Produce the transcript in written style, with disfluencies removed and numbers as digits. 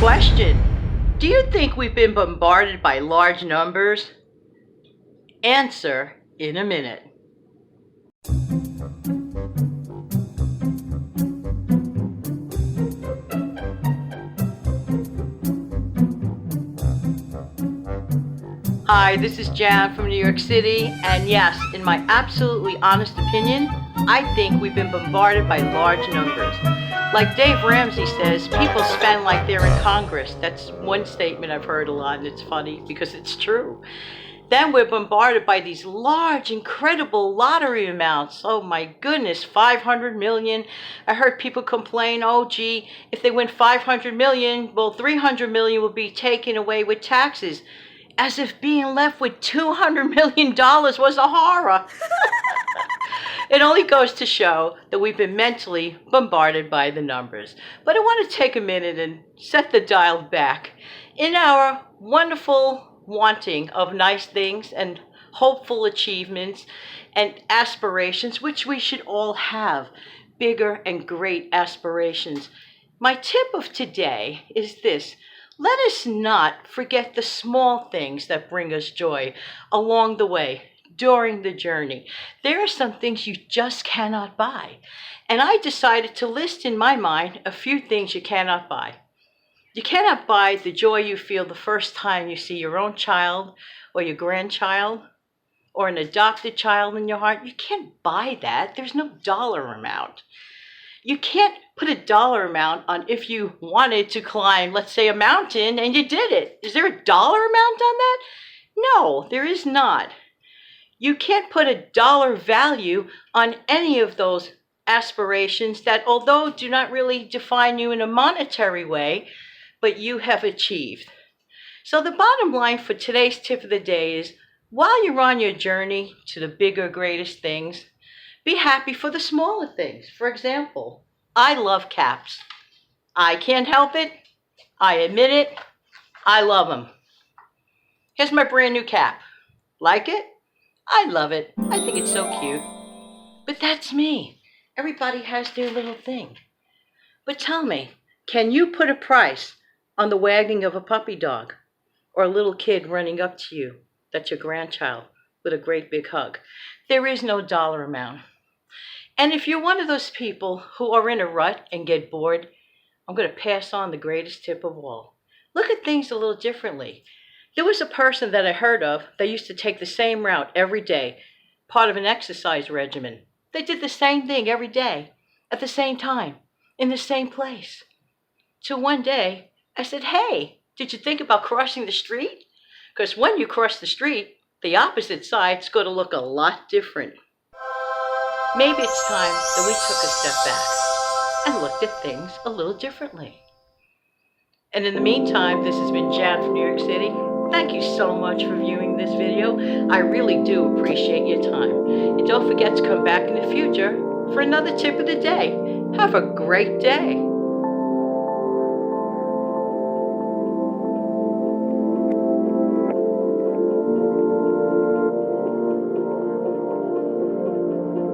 Question: do you think we've been bombarded by large numbers? Answer in a minute. Hi, this is Jan from New York City, and yes, in my absolutely honest opinion, I think we've been bombarded by large numbers. Like Dave Ramsey says, people spend like they're in Congress. That's one statement I've heard a lot, and it's funny because it's true. Then we're bombarded by these large, incredible lottery amounts. Oh my goodness, 500 million. I heard people complain, oh gee, if they win 500 million, well, 300 million will be taken away with taxes. As if being left with $200 million was a horror. It only goes to show that we've been mentally bombarded by the numbers. But I want to take a minute and set the dial back. In our wonderful wanting of nice things and hopeful achievements and aspirations, which we should all have, bigger and great aspirations. My tip of today is this: let us not forget the small things that bring us joy along the way, during the journey. There are some things you just cannot buy. And I decided to list in my mind a few things you cannot buy. You cannot buy the joy you feel the first time you see your own child or your grandchild or an adopted child in your heart. You can't buy that. There's no dollar amount. You can't put a dollar amount on if you wanted to climb, let's say, a mountain and you did it. Is there a dollar amount on that? No, there is not. You can't put a dollar value on any of those aspirations that, although do not really define you in a monetary way, but you have achieved. So the bottom line for today's tip of the day is, while you're on your journey to the bigger, greatest things, be happy for the smaller things. For example, I love caps. I can't help it. I admit it. I love them. Here's my brand new cap. Like it? I love it. I think it's so cute. But that's me. Everybody has their little thing. But tell me, can you put a price on the wagging of a puppy dog or a little kid running up to you that's your grandchild with a great big hug? There is no dollar amount. And if you're one of those people who are in a rut and get bored, I'm going to pass on the greatest tip of all. Look at things a little differently. There was a person that I heard of that used to take the same route every day, part of an exercise regimen. They did the same thing every day, at the same time, in the same place. Till one day, I said, hey, did you think about crossing the street? Because when you cross the street, the opposite side's going to look a lot different. Maybe it's time that we took a step back and looked at things a little differently. And in the meantime, this has been Jan from New York City. Thank you so much for viewing this video. I really do appreciate your time. And don't forget to come back in the future for another tip of the day. Have a great day.